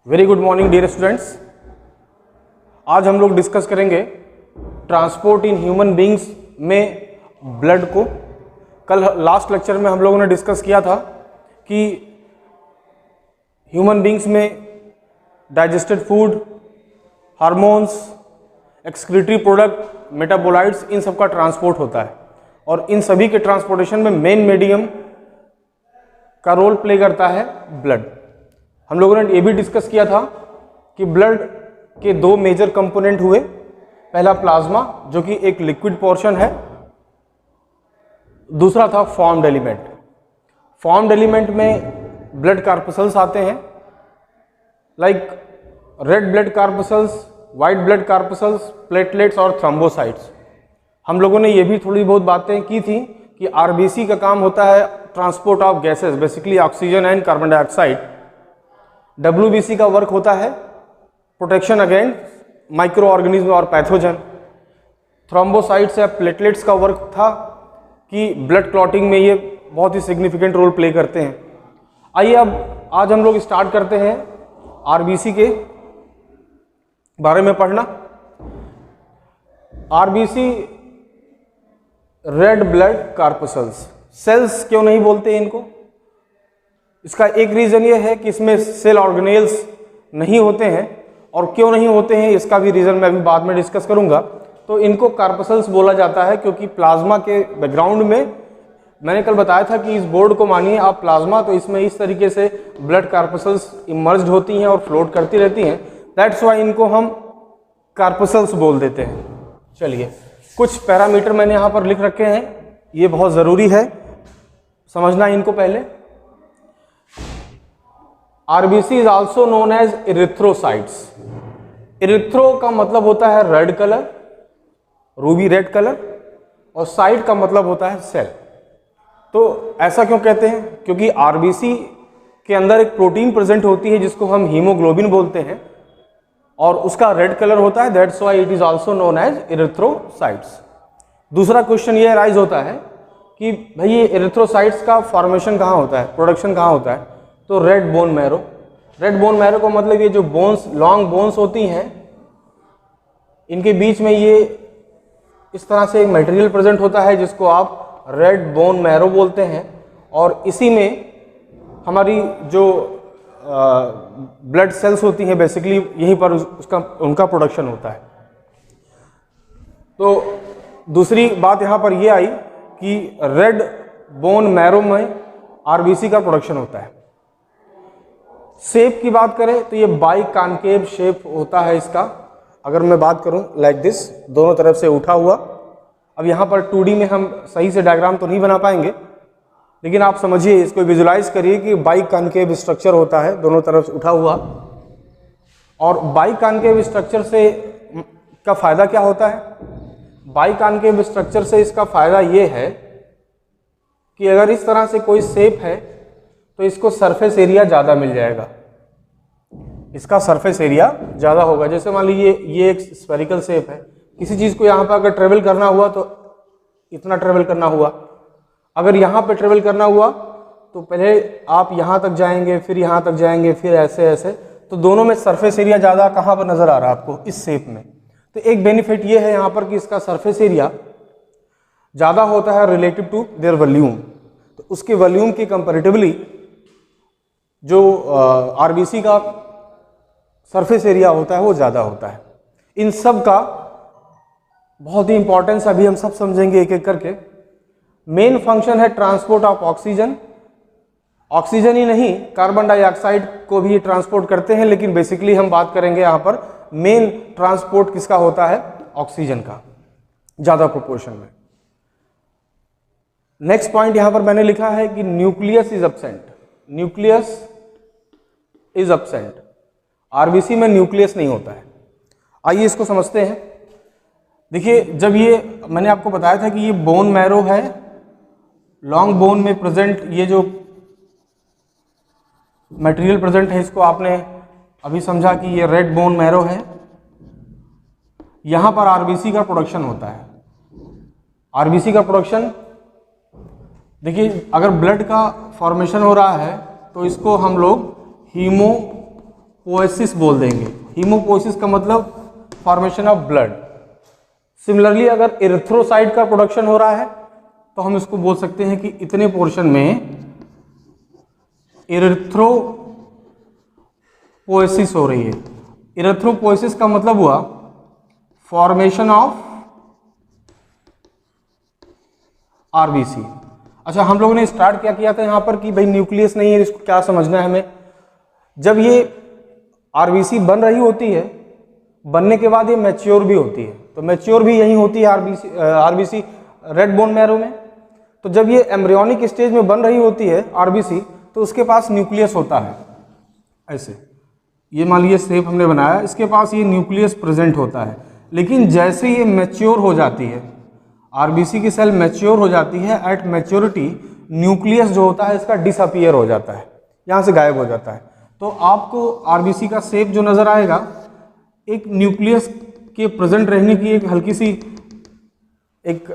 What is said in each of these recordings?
Very good morning dear students. आज हम लोग डिस्कस करेंगे ट्रांसपोर्ट इन ह्यूमन बींग्स में ब्लड को। कल लास्ट लेक्चर में हम लोगों ने डिस्कस किया था कि ह्यूमन बींग्स में digested food, hormones, excretory product, metabolites, इन सब का ट्रांसपोर्ट होता है और इन सभी के ट्रांसपोर्टेशन में मेन मीडियम का रोल प्ले करता है ब्लड। हम लोगों ने ये भी डिस्कस किया था कि ब्लड के दो मेजर कंपोनेंट हुए। पहला प्लाज्मा जो कि एक लिक्विड पोर्शन है, दूसरा था फॉर्म्ड एलिमेंट। फॉर्म्ड एलिमेंट में ब्लड कार्पसल्स आते हैं, like red blood corpuscles, white blood corpuscles, platelets और थ्रोम्बोसाइट्स। हम लोगों ने ये भी थोड़ी बहुत बातें की थी कि आरबीसी का काम होता है transport of gases, basically oxygen and carbon dioxide. WBC का वर्क होता है प्रोटेक्शन अगेंस्ट माइक्रो ऑर्गेनिज्म और पैथोजन। थ्रोम्बोसाइट्स या प्लेटलेट्स का वर्क था कि ब्लड क्लॉटिंग में ये बहुत ही सिग्निफिकेंट रोल प्ले करते हैं। आइए अब आज हम लोग स्टार्ट करते हैं आरबीसी के बारे में पढ़ना। RBC red blood corpuscles, cells क्यों नहीं बोलते इनको? इसका एक रीजन ये है कि इसमें सेल ऑर्गेनेल्स नहीं होते हैं, और क्यों नहीं होते हैं इसका भी रीजन मैं अभी बाद में डिस्कस करूंगा। तो इनको कार्पसल्स बोला जाता है क्योंकि प्लाज्मा के बैकग्राउंड में, मैंने कल बताया था कि इस बोर्ड को मानिए आप प्लाज्मा, तो इसमें इस तरीके से ब्लड कार्पसल्स इमर्ज्ड होती हैं और फ्लोट करती रहती हैं। दैट्स वाई इनको हम कार्पसल्स बोल देते हैं। चलिए, कुछ पैरामीटर मैंने यहाँ पर लिख रखे हैं, ये बहुत ज़रूरी है समझना इनको पहले। RBC is also known as erythrocytes. Erythro का मतलब होता है red colour, ruby red colour, और साइट का मतलब होता है सेल। तो ऐसा क्यों कहते हैं? क्योंकि आरबीसी के अंदर एक प्रोटीन प्रेजेंट होती है जिसको हम हीमोग्लोबिन बोलते हैं, और उसका रेड कलर होता है। That's why it is also known as erythrocytes. दूसरा क्वेश्चन ये राइज होता है कि भाई ये इरिथ्रोसाइट्स का फॉर्मेशन कहाँ होता है, प्रोडक्शन कहाँ होता है? तो red bone marrow. Red bone marrow का मतलब ये जो बोन्स, लॉन्ग बोन्स होती हैं, इनके बीच में ये इस तरह से एक मटेरियल प्रेजेंट होता है जिसको आप रेड बोन मैरो बोलते हैं, और इसी में हमारी जो ब्लड सेल्स होती हैं बेसिकली यहीं पर उनका प्रोडक्शन होता है। तो दूसरी बात यहाँ पर ये आई कि रेड बोन मैरो में आरबीसी का प्रोडक्शन होता है। शेप की बात करें तो ये बाई कॉन्केव शेप होता है इसका। अगर मैं बात करूं लाइक दिस, दोनों तरफ से उठा हुआ। अब यहाँ पर 2D में हम सही से डायग्राम तो नहीं बना पाएंगे, लेकिन आप समझिए, इसको विजुलाइज करिए कि बाई कॉन्केव स्ट्रक्चर होता है, दोनों तरफ से उठा हुआ। और बाई कॉन्केव स्ट्रक्चर से का फायदा क्या होता है? बाई कॉन्केव स्ट्रक्चर से इसका फायदा ये है कि अगर इस तरह से कोई शेप है तो इसको सरफेस एरिया ज़्यादा मिल जाएगा, इसका सरफेस एरिया ज़्यादा होगा। जैसे मान लीजिए ये एक स्फेरिकल शेप है, किसी चीज़ को यहाँ पर अगर ट्रेवल करना हुआ तो इतना ट्रेवल करना हुआ, अगर यहाँ पे ट्रेवल करना हुआ तो पहले आप यहाँ तक जाएंगे, फिर यहाँ तक जाएंगे, फिर ऐसे ऐसे, तो दोनों में सरफेस एरिया ज़्यादा कहाँ पर नज़र आ रहा है आपको? इस शेप में। तो एक बेनिफिट ये है यहाँ पर कि इसका सरफेस एरिया ज़्यादा होता है रिलेटिव टू देयर वॉल्यूम। तो उसके वॉल्यूम के कंपैरेटिवली जो आरबीसी का सरफेस एरिया होता है वो ज़्यादा होता है। इन सब का बहुत ही इंपॉर्टेंस अभी हम सब समझेंगे एक एक करके। मेन फंक्शन है ट्रांसपोर्ट ऑफ ऑक्सीजन। ऑक्सीजन ही नहीं, कार्बन डाइऑक्साइड को भी ट्रांसपोर्ट करते हैं, लेकिन बेसिकली हम बात करेंगे यहाँ पर मेन ट्रांसपोर्ट किसका होता है? ऑक्सीजन का, ज़्यादा प्रोपोर्शन में। नेक्स्ट पॉइंट यहाँ पर मैंने लिखा है कि nucleus is absent. Nucleus is absent. RBC में न्यूक्लियस नहीं होता है। आइए इसको समझते हैं। देखिए, जब ये मैंने आपको बताया था कि ये बोन मैरो है, लॉन्ग बोन में प्रेजेंट ये जो मटेरियल प्रेजेंट है, इसको आपने अभी समझा कि ये रेड बोन मैरो है। यहाँ पर आरबीसी का प्रोडक्शन होता है। आरबीसी का प्रोडक्शन देखिए, अगर ब्लड का फॉर्मेशन हो रहा है तो इसको हम लोग पोएसिस बोल देंगे। हीमोपोएसिस का मतलब फॉर्मेशन ऑफ ब्लड। सिमिलरली अगर एरिथ्रोसाइट का प्रोडक्शन हो रहा है तो हम इसको बोल सकते हैं कि इतने पोर्शन में एरिथ्रोपोएसिस हो रही है। एरिथ्रोपोएसिस का मतलब हुआ फॉर्मेशन ऑफ आरबीसी। अच्छा, हम लोगों ने स्टार्ट क्या किया था यहाँ पर कि भाई न्यूक्लियस नहीं है, इसको क्या समझना है हमें। जब ये आरबीसी बन रही होती है, बनने के बाद ये मैच्योर भी होती है, तो मैच्योर भी यही होती है आरबीसी रेड बोन मैरो में। तो जब ये एम्ब्रियोनिक स्टेज में बन रही होती है आरबीसी, तो उसके पास न्यूक्लियस होता है। ऐसे ये मान लीजिए शेप हमने बनाया, इसके पास ये न्यूक्लियस प्रेजेंट होता है। लेकिन जैसे ये मैच्योर हो जाती है, आरबीसी की सेल मैच्योर हो जाती है, एट मैच्योरिटी न्यूक्लियस जो होता है इसका डिसअपीयर हो जाता है, यहाँ से गायब हो जाता है। तो आपको आरबीसी का शेप जो नज़र आएगा, एक न्यूक्लियस के प्रेजेंट रहने की एक हल्की सी एक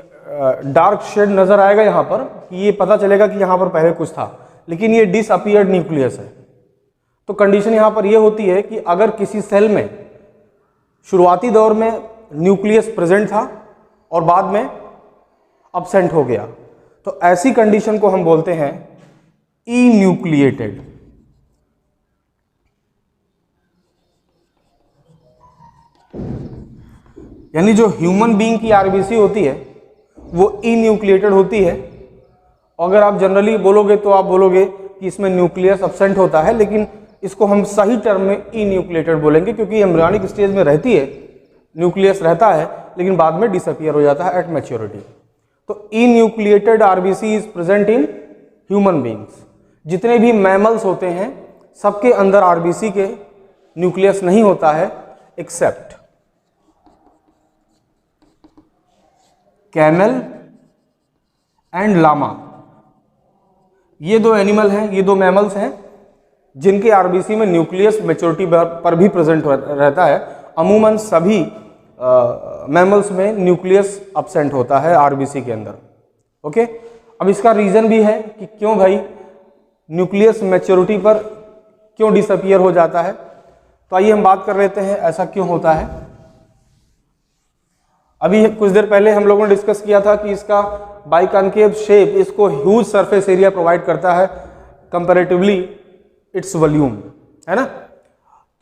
डार्क शेड नज़र आएगा यहाँ पर, कि ये पता चलेगा कि यहाँ पर पहले कुछ था, लेकिन ये डिसअपीयर्ड न्यूक्लियस है। तो कंडीशन यहाँ पर ये होती है कि अगर किसी सेल में शुरुआती दौर में न्यूक्लियस प्रेजेंट था और बाद में अब्सेंट हो गया, तो ऐसी कंडीशन को हम बोलते हैं इन्यूक्लिएटेड। यानी जो ह्यूमन बीइंग की आरबीसी होती है वो इन्यूक्लिएटेड होती है। अगर आप जनरली बोलोगे तो आप बोलोगे कि इसमें न्यूक्लियस अब्सेंट होता है, लेकिन इसको हम सही टर्म में इन्यूक्लिएटेड बोलेंगे, क्योंकि एम्ब्रियोनिक स्टेज में रहती है, न्यूक्लियस रहता है, लेकिन बाद में डिसअपीयर हो जाता है एट मैच्योरिटी। तो enucleated RBC is present in human beings. जितने भी मैमल्स होते हैं सबके अंदर आरबीसी के न्यूक्लियस नहीं होता है, एक्सेप्ट कैमल एंड लामा। ये दो एनिमल हैं, ये दो मैमल्स हैं जिनके आरबीसी में न्यूक्लियस मैच्योरिटी पर भी प्रेजेंट रहता है। अमूमन सभी मैमल्स में न्यूक्लियस अब्सेंट होता है आरबीसी के अंदर। ओके, अब इसका रीजन भी है कि क्यों भाई न्यूक्लियस मैच्योरिटी पर क्यों डिसअपीयर हो जाता है। तो आइए हम बात कर लेते हैं ऐसा क्यों होता है। अभी कुछ देर पहले हम लोगों ने डिस्कस किया था कि इसका बाइकॉन्केव शेप इसको ह्यूज सरफेस एरिया प्रोवाइड करता है कंपैरेटिवली इट्स वॉल्यूम, है ना।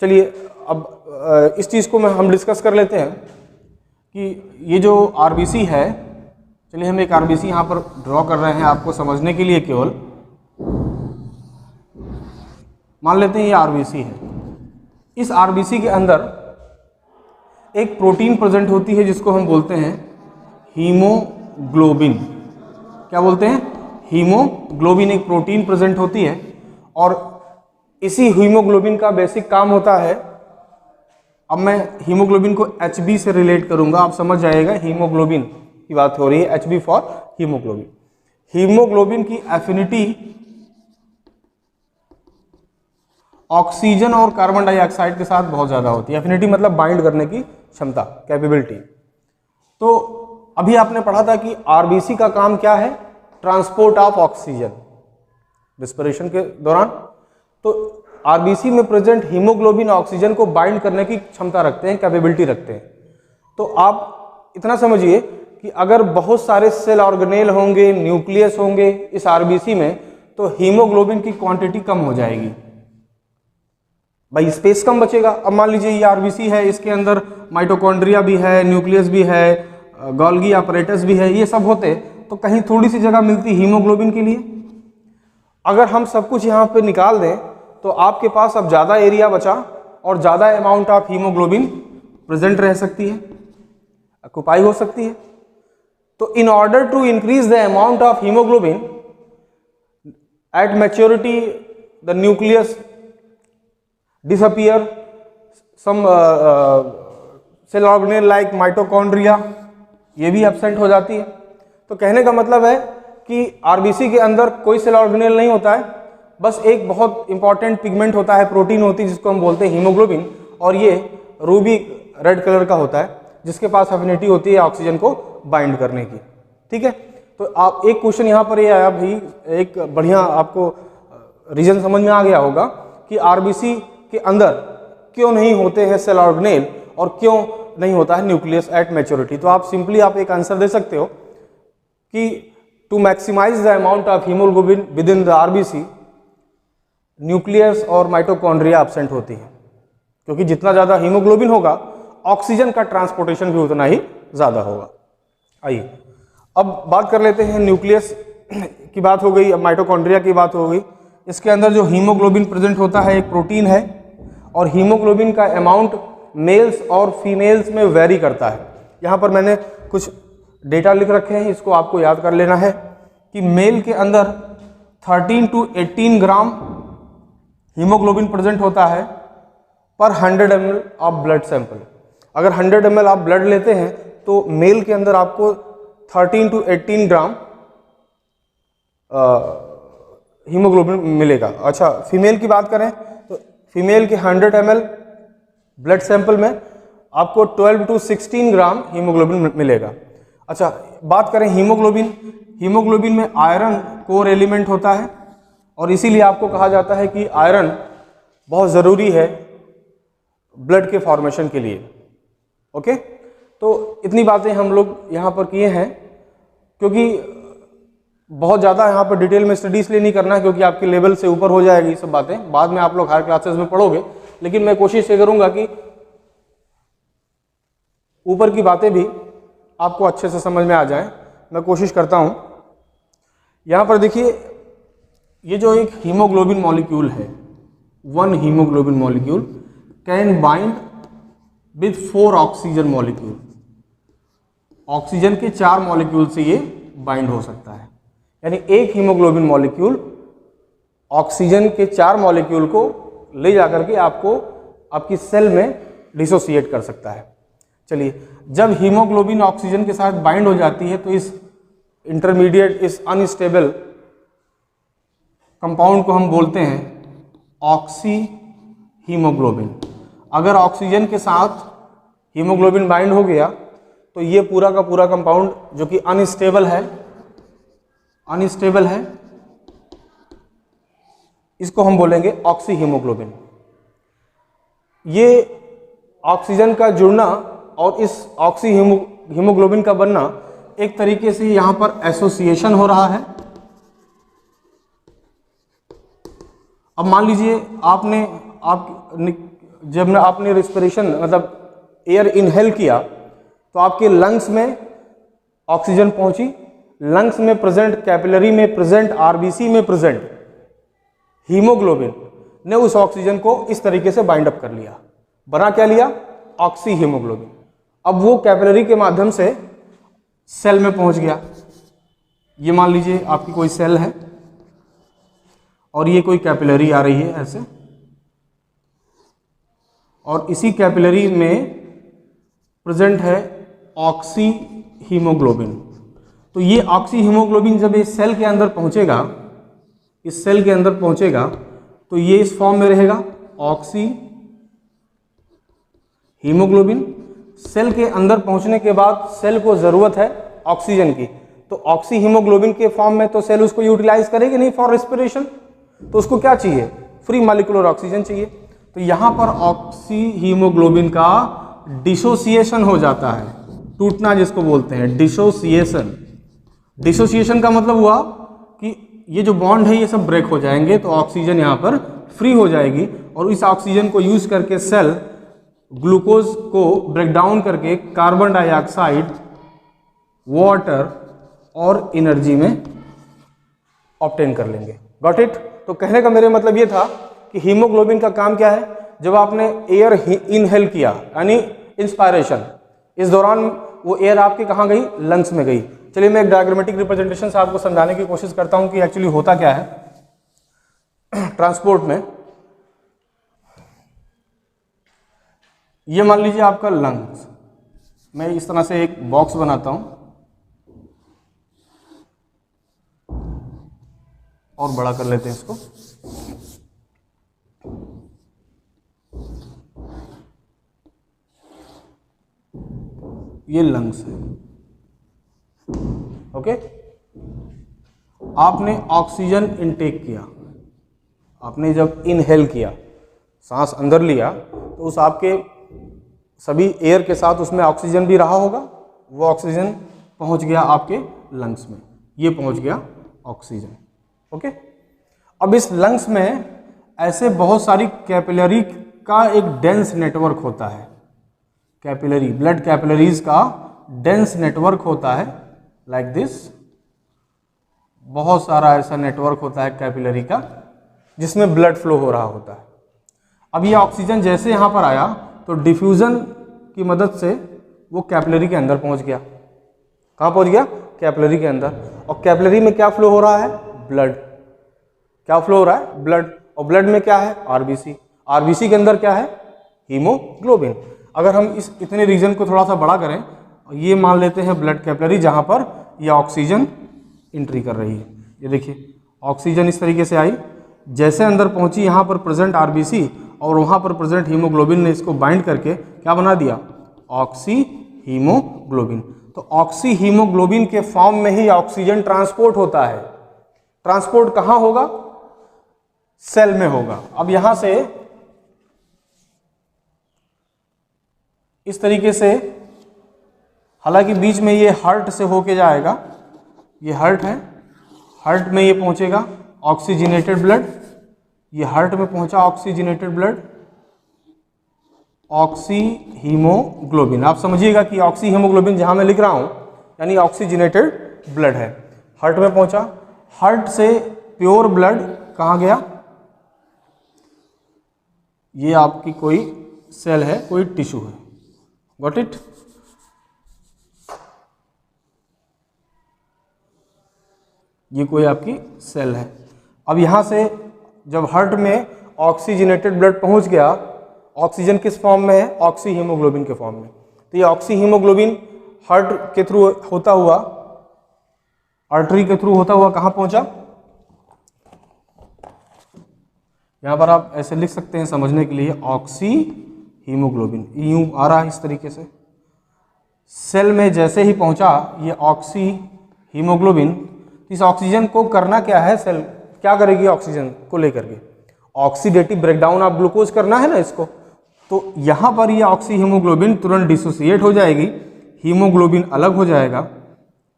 चलिए अब इस चीज़ को हम डिस्कस कर लेते हैं कि ये जो आरबीसी है, चलिए हम एक आरबीसी यहाँ पर ड्रॉ कर रहे हैं आपको समझने के लिए केवल। मान लेते हैं ये आरबीसी है। इस आरबीसी के अंदर एक प्रोटीन प्रेजेंट होती है जिसको हम बोलते हैं हीमोग्लोबिन। क्या बोलते हैं? हीमोग्लोबिन एक प्रोटीन प्रेजेंट होती है, और इसी हीमोग्लोबिन का बेसिक काम होता है। अब मैं हीमोग्लोबिन को HB से रिलेट करूंगा, आप समझ जाएगा हीमोग्लोबिन की बात हो रही है, HB फॉर हीमोग्लोबिन। हीमोग्लोबिन की एफिनिटी ऑक्सीजन और कार्बन डाइऑक्साइड के साथ बहुत ज्यादा होती है। एफिनिटी मतलब बाइंड करने की क्षमता, कैपेबिलिटी। तो अभी आपने पढ़ा था कि आरबीसी का काम क्या है? ट्रांसपोर्ट ऑफ ऑक्सीजन रिस्पिरेशन के दौरान। तो आरबीसी में प्रेजेंट हीमोग्लोबिन ऑक्सीजन को बाइंड करने की क्षमता रखते हैं, कैपेबिलिटी रखते हैं। तो आप इतना समझिए कि अगर बहुत सारे सेल ऑर्गेनेल होंगे, न्यूक्लियस होंगे इस आरबीसी में, तो हीमोग्लोबिन की क्वांटिटी कम हो जाएगी, भाई स्पेस कम बचेगा। अब मान लीजिए ये आरबीसी है, इसके अंदर माइटोकॉन्ड्रिया भी है, न्यूक्लियस भी है, गोल्गी अपरेटस भी है, ये सब होते तो कहीं थोड़ी सी जगह मिलती हीमोग्लोबिन के लिए। अगर हम सब कुछ यहाँ पे निकाल दें तो आपके पास अब ज़्यादा एरिया बचा और ज़्यादा अमाउंट ऑफ हीमोग्लोबिन प्रेजेंट रह सकती है, ऑक्युपाई हो सकती है। तो in order to increase the amount of haemoglobin at maturity the nucleus disappear, some cell organelle like mitochondria ये भी एब्सेंट हो जाती है। तो कहने का मतलब है कि आरबीसी के अंदर कोई सेल ऑर्गेनेल नहीं होता है, बस एक बहुत इंपॉर्टेंट पिगमेंट होता है, प्रोटीन होती है जिसको हम बोलते हैं हीमोग्लोबिन, और ये रूबी रेड कलर का होता है जिसके पास एफिनिटी होती है ऑक्सीजन को बाइंड करने की। ठीक है, तो आप एक क्वेश्चन यहाँ पर ये आया भाई, एक बढ़िया आपको रीजन समझ में आ गया होगा कि आरबीसी के अंदर क्यों नहीं होते हैं सेल ऑर्गेनेल और क्यों नहीं होता है न्यूक्लियस एट मैच्योरिटी। तो आप सिंपली आप एक आंसर दे सकते हो कि to maximise the amount of haemoglobin within the RBC, nucleus और माइटोकॉन्ड्रिया एब्सेंट होती है, क्योंकि जितना ज़्यादा हीमोग्लोबिन होगा ऑक्सीजन का ट्रांसपोर्टेशन भी उतना ही ज़्यादा होगा। आइए अब बात कर लेते हैं, न्यूक्लियस की बात हो गई, अब माइटोकॉन्ड्रिया की बात हो गई। इसके अंदर जो हीमोग्लोबिन प्रेजेंट होता है एक प्रोटीन है, और हीमोग्लोबिन का अमाउंट मेल्स और फीमेल्स में वेरी करता है। यहाँ पर मैंने कुछ डेटा लिख रखे हैं, इसको आपको याद कर लेना है कि मेल के अंदर 13 to 18 ग्राम हीमोग्लोबिन प्रेजेंट होता है पर 100 ml ऑफ ब्लड सैंपल। अगर 100 ml आप ब्लड लेते हैं तो मेल के अंदर आपको 13 to 18 ग्राम हीमोग्लोबिन मिलेगा। अच्छा, फीमेल की बात करें तो फीमेल के 100 ml ब्लड सैंपल में आपको 12 to 16 ग्राम हीमोग्लोबिन मिलेगा। अच्छा, बात करें हीमोग्लोबिन, हीमोग्लोबिन में आयरन कोर एलिमेंट होता है और इसीलिए आपको कहा जाता है कि आयरन बहुत ज़रूरी है ब्लड के फॉर्मेशन के लिए। ओके, तो इतनी बातें हम लोग यहाँ पर किए हैं, क्योंकि बहुत ज़्यादा यहाँ पर डिटेल में स्टडी इसलिए नहीं करना है क्योंकि आपके लेवल से ऊपर हो जाएगी सब बातें, बाद में आप लोग हायर क्लासेस में पढ़ोगे। लेकिन मैं कोशिश ये करूँगा कि ऊपर की बातें भी आपको अच्छे से समझ में आ जाएं, मैं कोशिश करता हूँ। यहाँ पर देखिए, ये जो एक हीमोग्लोबिन मॉलिक्यूल है, one haemoglobin molecule can bind with 4 oxygen molecule. Oxygen के 4 मॉलिक्यूल से ये बाइंड हो सकता है, यानी एक हीमोग्लोबिन मॉलिक्यूल ऑक्सीजन के 4 मॉलिक्यूल को ले जाकर के आपको आपकी सेल में डिसोसिएट कर सकता है। चलिए, जब हीमोग्लोबिन ऑक्सीजन के साथ बाइंड हो जाती है तो इस इंटरमीडिएट, इस अनस्टेबल कंपाउंड को हम बोलते हैं ऑक्सी हीमोग्लोबिन। अगर ऑक्सीजन के साथ हीमोग्लोबिन बाइंड हो गया तो ये पूरा का पूरा कंपाउंड जो कि अनस्टेबल है, इसको हम बोलेंगे ऑक्सी हीमोग्लोबिन। ये ऑक्सीजन का जुड़ना और इस ऑक्सी हीमोग्लोबिन का बनना एक तरीके से यहाँ पर एसोसिएशन हो रहा है। अब मान लीजिए जब आपने रिस्पिरेशन मतलब एयर इनहेल किया तो आपके लंग्स में ऑक्सीजन पहुंची, लंग्स में प्रेजेंट, कैपिलरी में प्रेजेंट, आरबीसी में प्रेजेंट हीमोग्लोबिन ने उस ऑक्सीजन को इस तरीके से बाइंड अप कर लिया, बना क्या लिया? Oxy haemoglobin. अब वो कैपिलरी के माध्यम से सेल में पहुंच गया। ये मान लीजिए आपकी कोई सेल है और ये कोई कैपिलरी आ रही है ऐसे, और इसी कैपिलरी में प्रेजेंट है ऑक्सी हीमोग्लोबिन। तो ये ऑक्सी हीमोग्लोबिन जब इस सेल के अंदर पहुंचेगा, इस सेल के अंदर पहुंचेगा तो ये इस फॉर्म में रहेगा ऑक्सी हीमोग्लोबिन। सेल के अंदर पहुंचने के बाद सेल को ज़रूरत है ऑक्सीजन की, तो ऑक्सी हीमोग्लोबिन के फॉर्म में तो सेल उसको यूटिलाइज करेगी नहीं फॉर रेस्पिरेशन, तो उसको क्या चाहिए? फ्री मॉलिक्यूलर ऑक्सीजन चाहिए। तो यहाँ पर ऑक्सी हीमोग्लोबिन का डिसोसिएशन हो जाता है, टूटना जिसको बोलते हैं डिसोसिएशन। डिसोसिएशन का मतलब हुआ कि ये जो बॉन्ड है ये सब ब्रेक हो जाएंगे, तो ऑक्सीजन यहाँ पर फ्री हो जाएगी और इस ऑक्सीजन को यूज करके सेल ग्लूकोज को ब्रेक डाउन करके कार्बन डाइऑक्साइड, वाटर और एनर्जी में ऑब्टेन कर लेंगे। Got it? तो कहने का मेरे मतलब ये था कि हीमोग्लोबिन का काम क्या है? जब आपने एयर इनहेल किया यानी इंस्पायरेशन, इस दौरान वो एयर आपके कहाँ गई? लंग्स में गई। चलिए मैं एक डायग्रामेटिक रिप्रेजेंटेशन से आपको समझाने की कोशिश करता हूँ कि एक्चुअली होता क्या है ट्रांसपोर्ट में। ये मान लीजिए आपका लंग्स, मैं इस तरह से एक बॉक्स बनाता हूं और बड़ा कर लेते हैं इसको। ये लंग्स है। ओके, आपने ऑक्सीजन इनटेक किया, आपने जब इनहेल किया, सांस अंदर लिया, तो उस आपके सभी एयर के साथ उसमें ऑक्सीजन भी रहा होगा, वो ऑक्सीजन पहुंच गया आपके लंग्स में, ये पहुंच गया ऑक्सीजन। ओके, अब इस लंग्स में ऐसे बहुत सारी कैपिलरी का एक डेंस नेटवर्क होता है, कैपिलरी ब्लड कैपिलरीज का डेंस नेटवर्क होता है, लाइक दिस। बहुत सारा ऐसा नेटवर्क होता है कैपिलरी का जिसमें ब्लड फ्लो हो रहा होता है। अब ये ऑक्सीजन जैसे यहाँ पर आया तो डिफ्यूजन की मदद से वो कैपिलरी के अंदर पहुँच गया। कहाँ पहुँच गया? कैपिलरी के अंदर। और कैपिलरी में क्या फ्लो हो रहा है? ब्लड। क्या फ्लो हो रहा है? ब्लड। और ब्लड में क्या है? आरबीसी। आरबीसी के अंदर क्या है? हीमोग्लोबिन। अगर हम इस इतने रीजन को थोड़ा सा बड़ा करें, ये मान लेते हैं ब्लड कैपिलरी जहाँ पर ये ऑक्सीजन एंट्री कर रही है। ये देखिए ऑक्सीजन इस तरीके से आई, जैसे अंदर पहुंची यहाँ पर प्रेजेंट आरबीसी और वहाँ पर प्रेजेंट हीमोग्लोबिन ने इसको बाइंड करके क्या बना दिया? Oxy haemoglobin. तो ऑक्सी हीमोग्लोबिन के फॉर्म में ही ऑक्सीजन ट्रांसपोर्ट होता है। ट्रांसपोर्ट कहाँ होगा? सेल में होगा। अब यहाँ से इस तरीके से, हालांकि बीच में ये हार्ट से होके जाएगा, ये हार्ट है, हार्ट में ये पहुंचेगा ऑक्सीजनेटेड ब्लड, ये हार्ट में पहुंचा ऑक्सीजनेटेड ब्लड, ऑक्सी हीमोग्लोबिन। आप समझिएगा कि ऑक्सी हीमोग्लोबिन जहां मैं लिख रहा हूं यानी ऑक्सीजनेटेड ब्लड है, हार्ट में पहुंचा। हार्ट से प्योर ब्लड कहाँ गया? ये आपकी कोई सेल है, कोई टिश्यू है, गॉट इट। ये कोई आपकी सेल है। अब यहाँ से जब हार्ट में ऑक्सीजनेटेड ब्लड पहुँच गया, ऑक्सीजन किस फॉर्म में है? ऑक्सी हीमोग्लोबिन के फॉर्म में। तो ये ऑक्सी हीमोग्लोबिन हार्ट के थ्रू होता हुआ, आर्टरी के थ्रू होता हुआ कहाँ पहुँचा? यहाँ पर आप ऐसे लिख सकते हैं समझने के लिए, ऑक्सी हीमोग्लोबिन यूं आ रहा है इस तरीके से। सेल में जैसे ही पहुँचा ये ऑक्सी हीमोग्लोबिन, इस ऑक्सीजन को करना क्या है? सेल क्या करेगी ऑक्सीजन को लेकर के? ऑक्सीडेटिव ब्रेकडाउन ऑफ ग्लूकोज करना है ना इसको। तो यहाँ पर ये ऑक्सी हीमोग्लोबिन तुरंत डिसोसिएट हो जाएगी, हीमोग्लोबिन अलग हो जाएगा,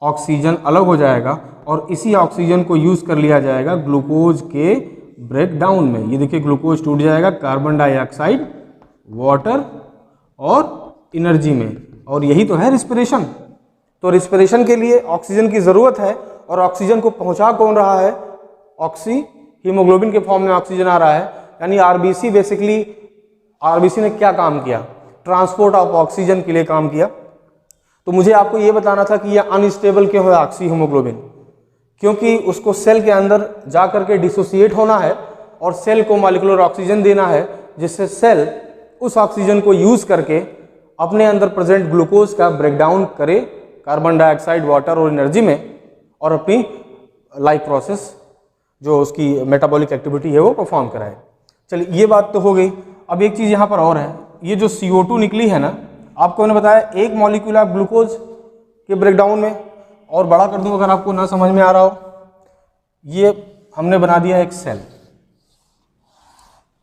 ऑक्सीजन अलग हो जाएगा और इसी ऑक्सीजन को यूज कर लिया जाएगा ग्लूकोज के ब्रेकडाउन में। ये देखिए ग्लूकोज टूट जाएगा कार्बन डाइऑक्साइड, वाटर और एनर्जी में, और यही तो है रिस्पिरेशन। तो रिस्पिरेशन के लिए ऑक्सीजन की ज़रूरत है और ऑक्सीजन को पहुंचा कौन रहा है? ऑक्सी हीमोग्लोबिन के फॉर्म में ऑक्सीजन आ रहा है, यानी आरबीसी। बेसिकली आरबीसी ने क्या काम किया? ट्रांसपोर्ट ऑफ ऑक्सीजन के लिए काम किया। तो मुझे आपको ये बताना था कि यह अनस्टेबल क्यों है ऑक्सी हीमोग्लोबिन, क्योंकि उसको सेल के अंदर जा करके डिसोसिएट होना है और सेल को मॉलिक्यूलर ऑक्सीजन देना है, जिससे सेल उस ऑक्सीजन को यूज करके अपने अंदर प्रेजेंट ग्लूकोज का ब्रेकडाउन करे कार्बन डाइऑक्साइड, वाटर और एनर्जी में, और अपनी लाइफ प्रोसेस जो उसकी मेटाबॉलिक एक्टिविटी है वो परफॉर्म कराए। चलिए ये बात तो हो गई। अब एक चीज़ यहाँ पर और है, ये जो CO2 निकली है ना, आपको मैंने बताया एक मॉलिक्यूल ऑफ ग्लूकोज के ब्रेकडाउन में। और बड़ा कर दूं अगर आपको ना समझ में आ रहा हो, ये हमने बना दिया एक सेल।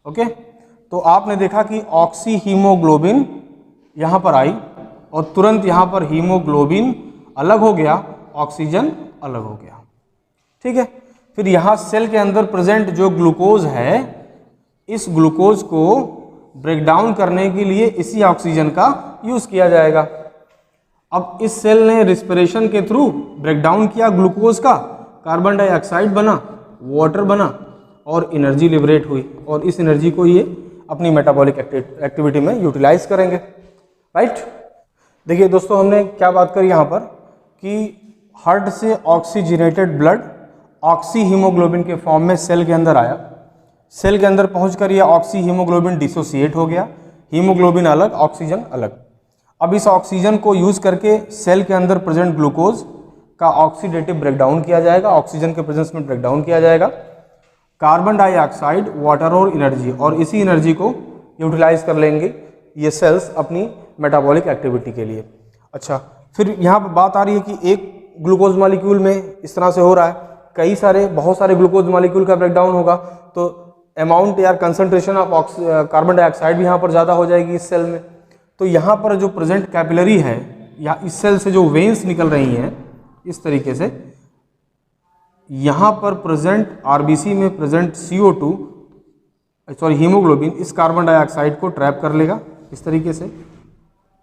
ओके, तो आपने देखा कि ऑक्सी हीमोग्लोबिन यहाँ पर आई और तुरंत यहाँ पर हीमोग्लोबिन अलग हो गया, ऑक्सीजन अलग हो गया। ठीक है, फिर यहाँ सेल के अंदर प्रेजेंट जो ग्लूकोज है, इस ग्लूकोज को ब्रेकडाउन करने के लिए इसी ऑक्सीजन का यूज किया जाएगा। अब इस सेल ने रिस्पिरेशन के थ्रू ब्रेकडाउन किया ग्लूकोज का, कार्बन डाइऑक्साइड बना, वाटर बना और एनर्जी लिबरेट हुई, और इस एनर्जी को ये अपनी मेटाबॉलिक एक्टिविटी में यूटिलाइज करेंगे। राइट, देखिए दोस्तों, हमने क्या बात करी यहाँ पर कि हार्ट से ऑक्सीजनेटेड ब्लड ऑक्सी हीमोग्लोबिन के फॉर्म में सेल के अंदर आया। सेल के अंदर पहुंचकर यह ऑक्सी हीमोग्लोबिन डिसोसिएट हो गया, हीमोग्लोबिन अलग, ऑक्सीजन अलग। अब इस ऑक्सीजन को यूज करके सेल के अंदर प्रेजेंट ग्लूकोज का ऑक्सीडेटिव ब्रेकडाउन किया जाएगा, ऑक्सीजन के प्रेजेंस में ब्रेकडाउन किया जाएगा, कार्बन डाइऑक्साइड, वाटर और एनर्जी, और इसी एनर्जी को यूटिलाइज कर लेंगे ये सेल्स अपनी मेटाबॉलिक एक्टिविटी के लिए। अच्छा, फिर यहाँ पर बात आ रही है कि एक ग्लूकोज मॉलिक्यूल में इस तरह से हो रहा है, कई सारे बहुत सारे ग्लूकोज मॉलिक्यूल का ब्रेकडाउन होगा, तो अमाउंट या कंसंट्रेशन ऑफ कार्बन डाइऑक्साइड भी यहाँ पर ज़्यादा हो जाएगी इस सेल में। तो यहाँ पर जो प्रेजेंट कैपिलरी है या इस सेल से जो वेन्स निकल रही हैं इस तरीके से, यहाँ पर प्रेजेंट आरबीसी में प्रेजेंट CO2 हीमोग्लोबिन इस कार्बन डाइऑक्साइड को ट्रैप कर लेगा इस तरीके से,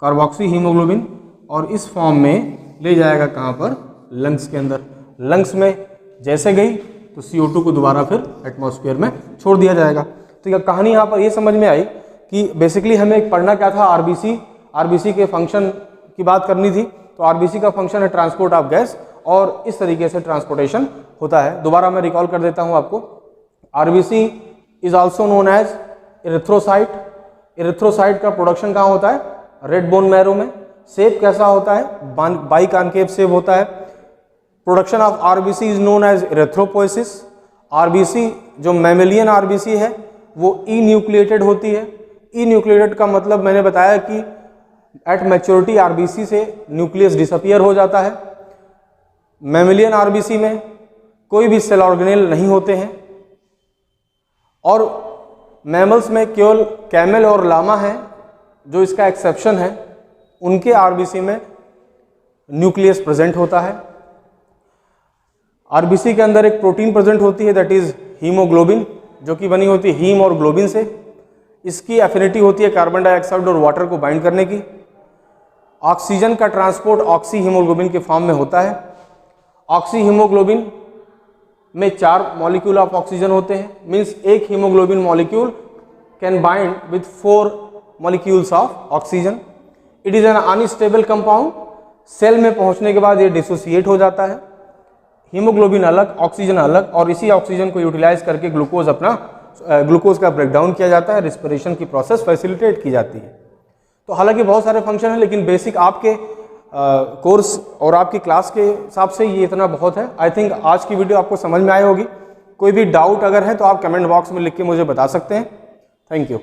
कार्बोक्सी हीमोग्लोबिन, और इस फॉर्म में ले जाएगा कहाँ पर, लंग्स के अंदर। लंग्स में जैसे गई तो CO2 को दोबारा फिर एटमॉस्फेयर में छोड़ दिया जाएगा। तो यह कहानी यहाँ पर ये समझ में आई कि बेसिकली हमें पढ़ना क्या था, आरबीसी के फंक्शन की बात करनी थी। तो आरबीसी का फंक्शन है ट्रांसपोर्ट ऑफ गैस, और इस तरीके से ट्रांसपोर्टेशन होता है। दोबारा मैं रिकॉल कर देता हूँ आपको। RBC is also known as erythrocyte. Erythrocyte का प्रोडक्शन कहाँ होता है, रेड बोन मैरो में। शेप कैसा होता है, बाई कॉनकेव शेप होता है। Production of RBC is known as erythropoiesis. RBC जो मैमेलियन आरबीसी है वो ई न्यूक्लिएटेड होती है। ई न्यूक्लिएटेड का मतलब मैंने बताया कि एट मैच्योरिटी आरबीसी से न्यूक्लियस डिसअपियर हो जाता है। मैमेलियन आरबीसी में कोई भी सेल ऑर्गेनेल नहीं होते हैं, और मैमल्स में केवल कैमल और लामा है जो इसका एक्सेप्शन है। उनके आरबीसी में न्यूक्लियस प्रेजेंट होता है। आरबीसी के अंदर एक प्रोटीन प्रेजेंट होती है, दैट इज हीमोग्लोबिन, जो कि बनी होती है हीम और ग्लोबिन से। इसकी एफिनिटी होती है कार्बन डाइऑक्साइड और वाटर को बाइंड करने की। ऑक्सीजन का ट्रांसपोर्ट ऑक्सी हीमोग्लोबिन के फॉर्म में होता है। ऑक्सी हीमोग्लोबिन में 4 मॉलिक्यूल ऑफ ऑक्सीजन होते हैं, मीन्स एक haemoglobin molecule can bind with 4 molecules of oxygen. It is an unstable compound. Cell में पहुंचने के बाद ये डिसोसिएट हो जाता है, हीमोग्लोबिन अलग, ऑक्सीजन अलग, और इसी ऑक्सीजन को यूटिलाइज करके ग्लूकोज का ब्रेकडाउन किया जाता है, रिस्पिरेशन की प्रोसेस फैसिलिटेट की जाती है। तो हालांकि बहुत सारे फंक्शन हैं, लेकिन बेसिक आपके कोर्स और आपकी क्लास के हिसाब से ये इतना बहुत है। आई थिंक आज की वीडियो आपको समझ में आई होगी। कोई भी डाउट अगर है तो आप कमेंट बॉक्स में लिख के मुझे बता सकते हैं। Thank you.